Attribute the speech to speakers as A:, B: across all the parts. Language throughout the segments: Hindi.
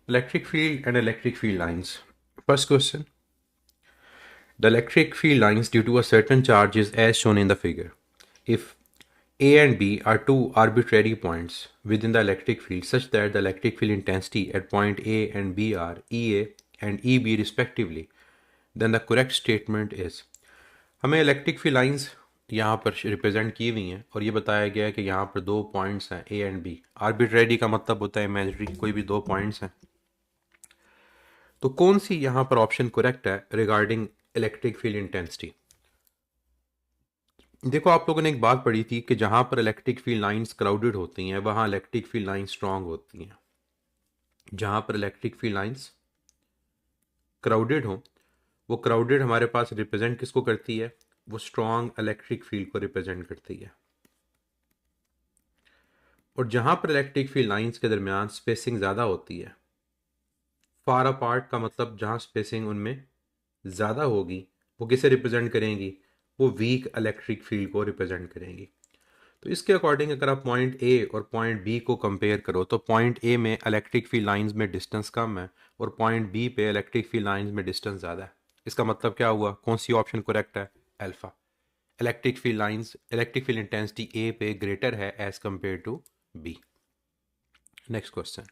A: Electric field and electric field lines. First question. The electric field lines due to a certain charge is as shown in the figure. If A and B are two arbitrary points within the electric field such that the electric field intensity at point A and B are EA and EB respectively, then the correct statement is. हमें इलेक्ट्रिक फील्ड लाइंस यहाँ पर रिप्रेजेंट की हुई हैं और ये बताया गया है कि यहाँ पर दो पॉइंट्स हैं ए एंड बी। आर्बिट्रेरी का मतलब होता है इमेजिनरी, कोई भी दो पॉइंट्स हैं। तो कौन सी यहाँ पर ऑप्शन करेक्ट है रिगार्डिंग इलेक्ट्रिक फील्ड इंटेंसिटी? देखो, आप लोगों ने एक बात पढ़ी थी कि जहाँ पर इलेक्ट्रिक फील्ड लाइंस क्राउडेड होती हैं वहाँ इलेक्ट्रिक फील्ड लाइंस स्ट्रांग होती हैं। जहाँ पर इलेक्ट्रिक फील्ड लाइंस क्राउडेड हो, वो क्राउडेड हमारे पास रिप्रेजेंट किसको करती है? वो स्ट्रांग इलेक्ट्रिक फील्ड को रिप्रेजेंट करती है। और जहाँ पर इलेक्ट्रिक फील्ड लाइंस के दरमियान स्पेसिंग ज़्यादा होती है, फार अपार्ट का मतलब जहाँ स्पेसिंग उनमें ज़्यादा होगी, वो किसे रिप्रेजेंट करेंगी? वो वीक इलेक्ट्रिक फील्ड को रिप्रेजेंट करेंगी। तो इसके अकॉर्डिंग अगर आप पॉइंट ए और पॉइंट बी को कंपेयर करो तो पॉइंट ए में इलेक्ट्रिक फील्ड लाइंस में डिस्टेंस कम है और पॉइंट बी पे इलेक्ट्रिक फील्ड लाइंस में डिस्टेंस ज़्यादा है। इसका मतलब क्या हुआ? कौन सी ऑप्शन करेक्ट है? Alpha. Electric field intensity A पे ग्रेटर है as compare to B. Next question.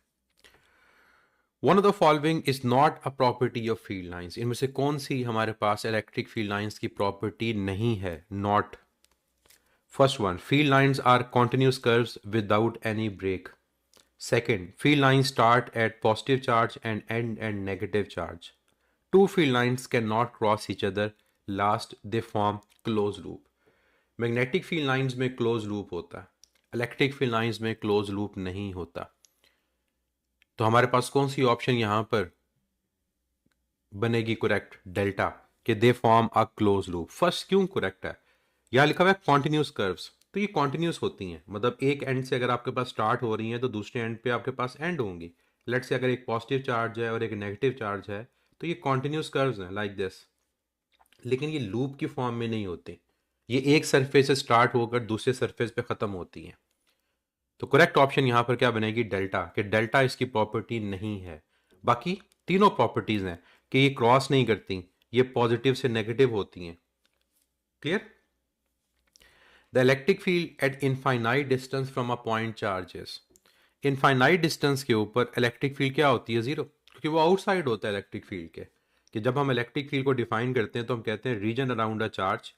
A: One of the following is not a property of field lines. इनमें से कौन सी हमारे पास इलेक्ट्रिक फील्ड लाइंस की प्रॉपर्टी नहीं है? Not. First one, field lines are continuous curves without any break. Second, field lines start at positive charge and end at negative charge. Two field lines cannot cross each other. Last, they form closed loop. Magnetic field lines में क्लोज लूप होता है, इलेक्ट्रिक फील्ड लाइंस में क्लोज लूप नहीं होता। तो हमारे पास कौन सी ऑप्शन यहां पर बनेगी करेक्ट? डेल्टा, कि they form a close loop. First क्यों करेक्ट है? यहाँ लिखा हुआ है कॉन्टिन्यूस कर्व्स, तो ये कॉन्टिन्यूस होती हैं, मतलब एक एंड से अगर आपके पास स्टार्ट हो रही हैं तो दूसरे एंड पे आपके पास एंड होंगी। लेट्स से अगर एक पॉजिटिव चार्ज है और एक नेगेटिव चार्ज है तो ये कॉन्टिन्यूस कर्व्स हैं लाइक दिस, लेकिन ये लूप की फॉर्म में नहीं होते। ये एक सरफेस से स्टार्ट होकर दूसरे सरफेस पे ख़त्म होती हैं। तो करेक्ट ऑप्शन यहाँ पर क्या बनेगी? डेल्टा, कि डेल्टा इसकी प्रॉपर्टी नहीं है। बाकी तीनों प्रॉपर्टीज हैं कि ये क्रॉस नहीं करती, ये पॉजिटिव से नेगेटिव होती हैं। Clear? The electric field at infinite distance from a point charges. Infinite distance के ऊपर इलेक्ट्रिक फील्ड क्या होती है? जीरो, क्योंकि वो आउटसाइड होता है इलेक्ट्रिक फील्ड के। कि जब हम इलेक्ट्रिक फील्ड को डिफाइन करते हैं तो हम कहते हैं region around a charge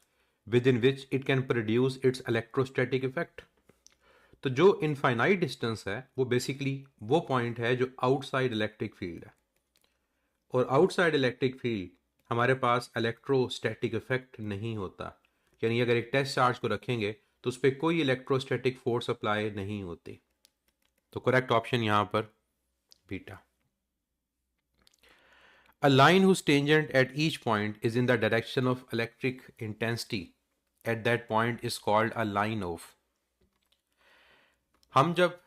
A: with in which it can produce it's electrostatic effect. तो जो इनफाइनाइट डिस्टेंस है वो बेसिकली वो पॉइंट है जो आउटसाइड इलेक्ट्रिक फील्ड है। और आउटसाइड इलेक्ट्रिक फील्ड हमारे पास इलेक्ट्रोस्टैटिक इफेक्ट नहीं होता, यानी अगर एक टेस्ट चार्ज को रखेंगे तो उस पर कोई इलेक्ट्रोस्टैटिक फोर्स अप्लाई नहीं होती। तो करेक्ट ऑप्शन यहां पर beta. A line whose tangent at each point is in the direction of electric intensity at that point is called a line of। हम जब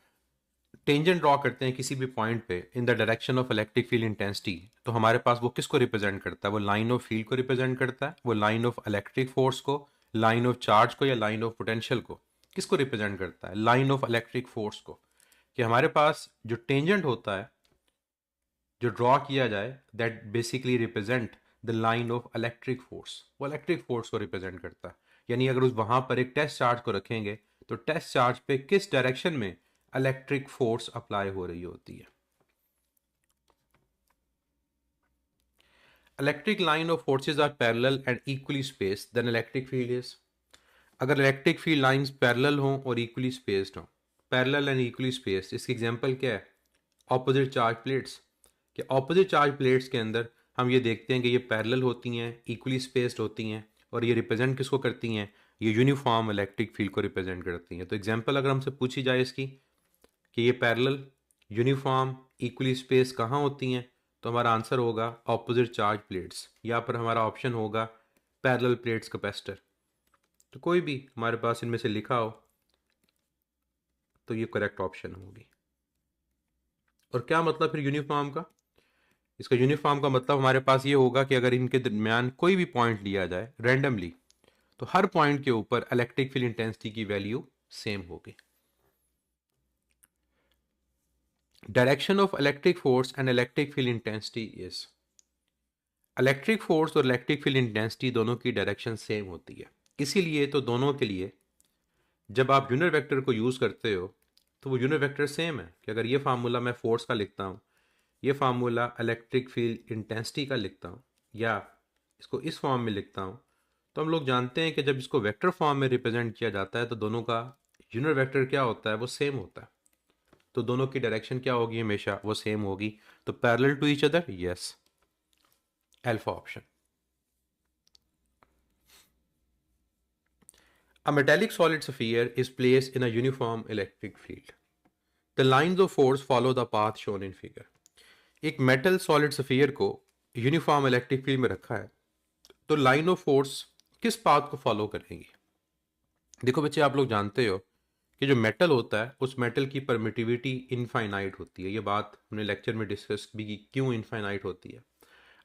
A: टेंजेंट ड्रॉ करते हैं किसी भी पॉइंट पे in the direction of electric field intensity, तो हमारे पास वो किसको रिप्रेजेंट करता है? वो लाइन ऑफ फील्ड को रिप्रेजेंट करता है, वो लाइन ऑफ इलेक्ट्रिक फोर्स को, लाइन ऑफ चार्ज को, या लाइन ऑफ पोटेंशियल को? किसको रिप्रेजेंट करता है? लाइन ऑफ इलेक्ट्रिक फोर्स को। कि हमारे पास जो टेंजेंट होता है जो ड्रॉ किया जाए that basically represent the line of electric force, वो इलेक्ट्रिक फोर्स को रिप्रेजेंट करता है। यानी अगर उस वहां पर एक टेस्ट चार्ज को रखेंगे तो टेस्ट चार्ज पे किस डायरेक्शन में इलेक्ट्रिक फोर्स अप्लाई हो रही होती है। Electric line of forces are parallel and equally spaced then electric field is. अगर इलेक्ट्रिक फील्ड लाइंस पैरेलल हों और इक्वली स्पेस्ड हों, पैरेलल एंड इक्वली स्पेस्ड, इसकी एग्जांपल क्या है? Opposite charge plates. कि ऑपोजिट चार्ज प्लेट्स के अंदर हम ये देखते हैं कि ये पैरेलल होती हैं, इक्वली स्पेस्ड होती हैं, और ये रिप्रेजेंट किसको करती हैं? ये यूनिफॉर्म इलेक्ट्रिक फील्ड को रिप्रेजेंट करती हैं। तो एग्जांपल अगर हमसे पूछी जाए इसकी कि ये पैरेलल, यूनिफॉर्म, इक्वली स्पेस कहाँ होती हैं, तो हमारा आंसर होगा ऑपोजिट चार्ज प्लेट्स, या पर हमारा ऑप्शन होगा पैरेलल प्लेट्स कैपेसिटर। तो कोई भी हमारे पास इनमें से लिखा हो तो ये करेक्ट ऑप्शन होगी। और क्या मतलब फिर यूनिफॉर्म का? इसका यूनिफॉर्म का मतलब हमारे पास ये होगा कि अगर इनके दरमियान कोई भी पॉइंट लिया जाए रैंडमली तो हर पॉइंट के ऊपर इलेक्ट्रिक फील्ड इंटेंसिटी की वैल्यू सेम होगी। Direction of electric force and electric field intensity is, electric force और इलेक्ट्रिक फील्ड इंटेंसिटी दोनों की डायरेक्शन सेम होती है, इसीलिए तो दोनों के लिए जब आप यूनिट वेक्टर को यूज़ करते हो तो वो यूनिट वेक्टर सेम है कि अगर ये फार्मूला मैं फोर्स का लिखता हूँ, ये फार्मूला इलेक्ट्रिक फील्ड इंटेंसिटी का लिखता हूँ, या इसको इस फॉर्म में लिखता हूँ, तो हम लोग जानते हैं कि जब इसको वेक्टर फॉर्म में रिप्रेजेंट किया जाता है तो दोनों का यूनिट वेक्टर क्या होता है, वो सेम होता है। तो दोनों की डायरेक्शन क्या होगी, हमेशा वो सेम होगी। तो parallel to each other, yes, alpha option. A metallic solid sphere is placed in a uniform electric field. The lines of force follow the path shown in figure. एक मेटल सॉलिड स्फीयर को यूनिफॉर्म इलेक्ट्रिक फील्ड में रखा है, तो लाइन ऑफ फोर्स किस पाथ को फॉलो करेगी। देखो बच्चे, आप लोग जानते हो कि जो मेटल होता है उस मेटल की परमिटिविटी इनफाइनाइट होती है। ये बात हमने लेक्चर में डिस्कस भी की, क्यों इनफाइनाइट होती है।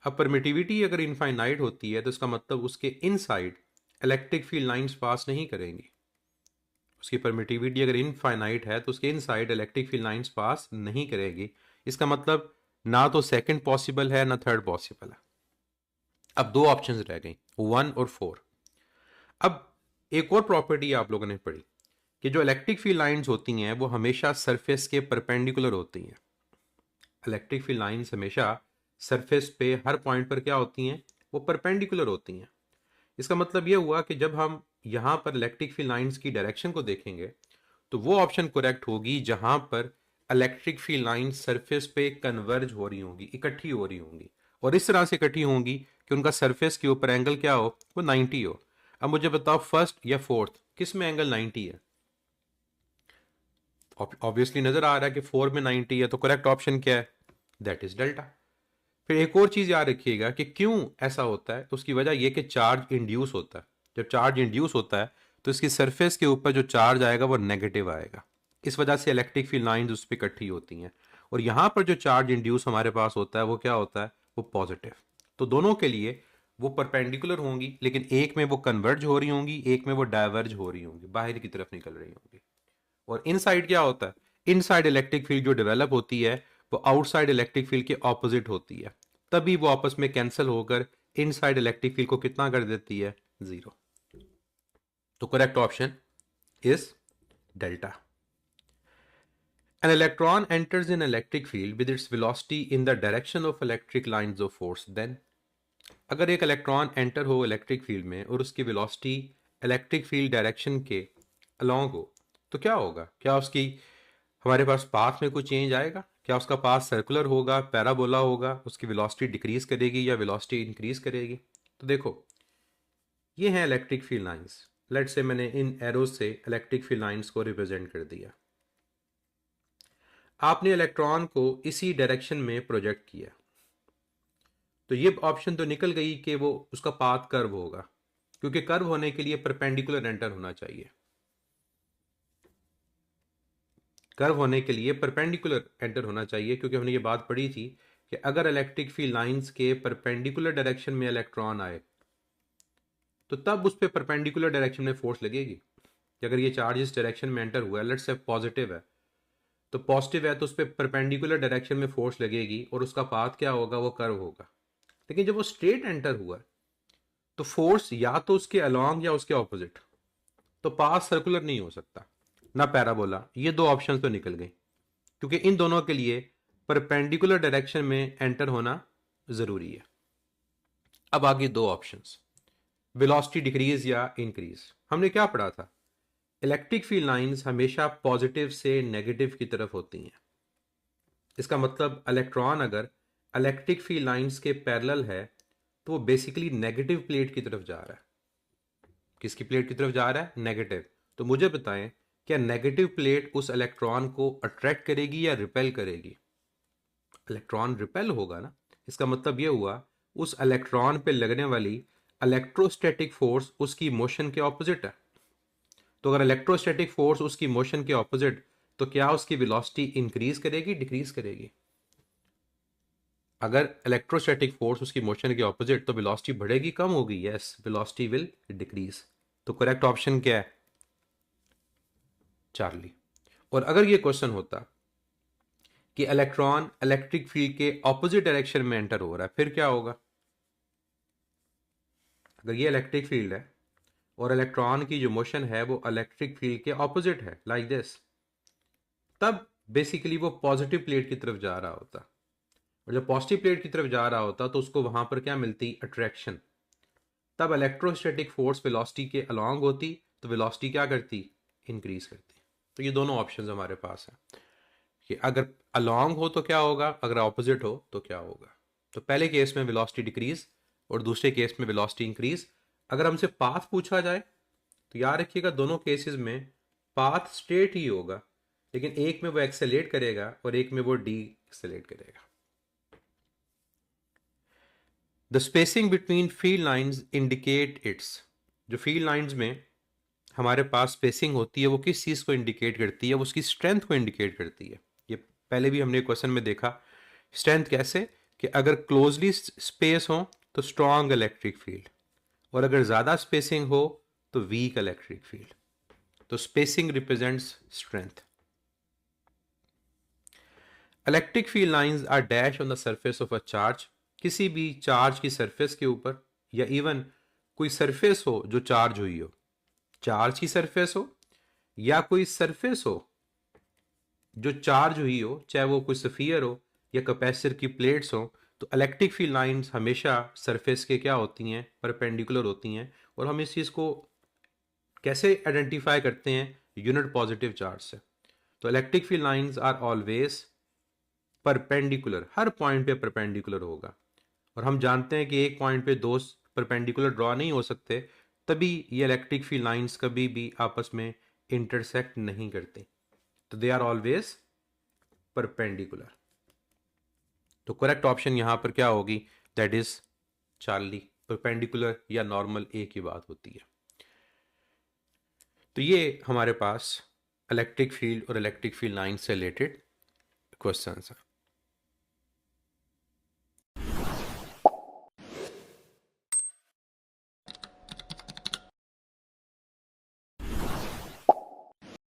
A: अब परमिटिविटी अगर इनफाइनाइट होती है तो इसका मतलब उसके inside electric field lines pass नहीं करेंगी। उसकी परमिटिविटी अगर इनफाइनाइट है तो उसके inside electric field lines pass नहीं करेगी। इसका मतलब ना तो सेकंड पॉसिबल है ना थर्ड पॉसिबल है। अब दो ऑप्शंस रह गई, 1 और 4। अब एक और प्रॉपर्टी आप लोगों ने पढ़ी कि जो इलेक्ट्रिक फील्ड लाइंस होती हैं वो हमेशा सरफेस के परपेंडिकुलर होती हैं। इलेक्ट्रिक फील्ड लाइंस हमेशा सरफेस पे हर पॉइंट पर क्या होती हैं, वो परपेंडिकुलर होती हैं। इसका मतलब ये हुआ कि जब हम यहां पर इलेक्ट्रिक फील्ड लाइंस की डायरेक्शन को देखेंगे तो वो ऑप्शन करेक्ट होगी जहां पर इलेक्ट्रिक फील्ड लाइन सरफेस पे कन्वर्ज हो रही होंगी, इकट्ठी हो रही होंगी, और इस तरह से इकट्ठी होंगी कि उनका सरफेस के ऊपर एंगल क्या हो, वो 90 हो। अब मुझे बताओ फर्स्ट या फोर्थ किस में एंगल 90 है। ऑब्वियसली नजर आ रहा है कि 4 में 90 है, तो करेक्ट ऑप्शन क्या है, दैट इज डेल्टा। फिर एक और चीज याद रखिएगा कि क्यों ऐसा होता है, तो उसकी वजह यह कि चार्ज इंड्यूस होता है। जब चार्ज इंड्यूस होता है तो इसकी सरफेस के ऊपर जो चार्ज आएगा वो नेगेटिव आएगा। इस वजह से इलेक्ट्रिक फील्ड लाइंस उस पर इकट्ठी होती हैं, और यहां पर जो चार्ज इंड्यूस हमारे पास होता है वो क्या होता है, वो पॉजिटिव। तो दोनों के लिए वो परपेंडिकुलर होंगी, लेकिन एक में वो कन्वर्ज हो रही होंगी, एक में वो डाइवर्ज हो रही होंगी, बाहर की तरफ निकल रही होंगी। और इनसाइड क्या होता है, इनसाइड इलेक्ट्रिक फील्ड जो डेवलप होती है वो आउटसाइड इलेक्ट्रिक फील्ड के ऑपोजिट होती है, तभी वो आपस में कैंसिल होकर इनसाइड इलेक्ट्रिक फील्ड को कितना कर देती है, 0। तो correct option is delta. An electron enters an electric field with its velocity in the direction of electric lines of force. Then, अगर एक इलेक्ट्रॉन एंटर हो इलेक्ट्रिक फील्ड में और उसकी वेलोसिटी इलेक्ट्रिक फील्ड डायरेक्शन के अलोंग हो, तो क्या होगा, क्या उसकी हमारे पास पाथ में कोई चेंज आएगा, क्या उसका पाथ सर्कुलर होगा, पैराबोला होगा, उसकी वेलोसिटी डिक्रीज करेगी या वेलोसिटी इंक्रीज करेगी। तो देखो, ये हैं electric field lines. Let's say मैंने इन एरोज से इलेक्ट्रिक फील्ड लाइंस को रिप्रेजेंट कर दिया। आपने इलेक्ट्रॉन को इसी डायरेक्शन में प्रोजेक्ट किया, तो ये ऑप्शन तो निकल गई कि वो उसका पाथ कर्व होगा, क्योंकि कर्व होने के लिए परपेंडिकुलर एंटर होना चाहिए। कर्व होने के लिए परपेंडिकुलर एंटर होना चाहिए, क्योंकि हमने ये बात पढ़ी थी कि अगर इलेक्ट्रिक फील्ड लाइंस के परपेंडिकुलर डायरेक्शन में इलेक्ट्रॉन आए तो तब उस पर परपेंडिकुलर डायरेक्शन में फोर्स लगेगी। कि अगर ये चार्ज इस डायरेक्शन में एंटर हुआ है, लेट्स से पॉजिटिव है, तो पॉजिटिव है तो उस पर परपेंडिकुलर डायरेक्शन में फोर्स लगेगी और उसका पाथ क्या होगा, वो कर्व होगा। लेकिन जब वो स्ट्रेट एंटर हुआ है तो फोर्स या तो उसके अलोंग या उसके ऑपोजिट, तो पाथ सर्कुलर नहीं हो सकता ना पैराबोला। ये दो ऑप्शन तो निकल गए, क्योंकि इन दोनों के लिए परपेंडिकुलर डायरेक्शन में एंटर होना जरूरी है। अब आगे दो ऑप्शंस, वेलोसिटी डिक्रीज या इंक्रीज। हमने क्या पढ़ा था, इलेक्ट्रिक फील्ड लाइंस हमेशा पॉजिटिव से नेगेटिव की तरफ होती हैं। इसका मतलब इलेक्ट्रॉन अगर इलेक्ट्रिक फील्ड लाइंस के पैरेलल है तो वो बेसिकली नेगेटिव प्लेट की तरफ जा रहा है। किसकी प्लेट की तरफ जा रहा है, नेगेटिव। तो मुझे बताएं, क्या नेगेटिव प्लेट उस इलेक्ट्रॉन को अट्रैक्ट करेगी या रिपेल करेगी। इलेक्ट्रॉन रिपेल होगा ना। इसका मतलब यह हुआ उस इलेक्ट्रॉन पे लगने वाली इलेक्ट्रोस्टैटिक फोर्स उसकी मोशन के ऑपोजिट है। तो अगर इलेक्ट्रोस्टैटिक फोर्स उसकी मोशन के ऑपोजिट, तो क्या उसकी वेलोसिटी इंक्रीज करेगी, डिक्रीज करेगी। अगर इलेक्ट्रोस्टैटिक फोर्स उसकी मोशन के ऑपोजिट, तो वेलोसिटी बढ़ेगी, कम होगी, यस, वेलोसिटी विल डिक्रीज। तो करेक्ट ऑप्शन क्या है, चार्ली। और अगर ये क्वेश्चन होता कि इलेक्ट्रॉन इलेक्ट्रिक फील्ड के ऑपोजिट डायरेक्शन में एंटर हो रहा है, फिर क्या होगा? अगर ये इलेक्ट्रिक फील्ड है और इलेक्ट्रॉन की जो मोशन है वो इलेक्ट्रिक फील्ड के ऑपोजिट है, लाइक दिस, तब बेसिकली वो पॉजिटिव प्लेट की तरफ जा रहा होता। और जब पॉजिटिव प्लेट की तरफ जा रहा होता तो उसको वहां पर क्या मिलती? अट्रैक्शन। तब इलेक्ट्रोस्टैटिक फोर्स वेलोसिटी के अलॉन्ग होती, तो वेलोसिटी क्या करती? इंक्रीज करती। तो ये दोनों ऑप्शंस हमारे पास हैं कि अगर अलॉन्ग हो तो क्या होगा, अगर ऑपोजिट हो तो क्या होगा। तो पहले केस में वेलोसिटी डिक्रीज और दूसरे केस में वेलोसिटी इंक्रीज। अगर हमसे पाथ पूछा जाए तो याद रखिएगा दोनों केसेस में पाथ स्ट्रेट ही होगा, लेकिन एक में वो एक्सेलेरेट करेगा और एक में वो डी एक्सेलेरेट करेगा। The spacing between field lines indicate it's. जो फील्ड लाइंस में हमारे पास स्पेसिंग होती है वो किस चीज़ को इंडिकेट करती है? वो उसकी स्ट्रेंथ को इंडिकेट करती है। ये पहले भी हमने क्वेश्चन में देखा। स्ट्रेंथ कैसे? कि अगर क्लोजली स्पेस हो तो स्ट्रॉन्ग इलेक्ट्रिक फील्ड, और अगर ज़्यादा स्पेसिंग हो तो वीक इलेक्ट्रिक फील्ड। तो spacing represents strength. Electric field lines are dash on the surface of a charge. किसी भी चार्ज की सरफेस के ऊपर, या इवन कोई सरफेस हो जो चार्ज हुई हो, चार्ज की सरफेस हो या कोई सरफेस हो जो चार्ज हुई हो, चाहे वो कोई सफियर हो या कैपेसिटर की प्लेट्स हो, तो इलेक्ट्रिक फील्ड लाइंस हमेशा सरफेस के क्या होती हैं? परपेंडिकुलर होती हैं। और हम इस चीज़ को कैसे आइडेंटिफाई करते हैं? यूनिट पॉजिटिव चार्ज से। तो electric field lines are always perpendicular, हर पॉइंट पे परपेंडिकुलर होगा। और हम जानते हैं कि एक पॉइंट पे दो परपेंडिकुलर ड्रॉ नहीं हो सकते, तभी ये इलेक्ट्रिक फील्ड लाइंस कभी भी आपस में इंटरसेक्ट नहीं करते। तो दे आर ऑलवेज परपेंडिकुलर। तो करेक्ट ऑप्शन यहां पर क्या होगी? That is Charlie. परपेंडिकुलर या नॉर्मल एक ही बात होती है। तो ये हमारे पास इलेक्ट्रिक फील्ड और इलेक्ट्रिक फील्ड लाइन से रिलेटेड क्वेश्चंस हैं।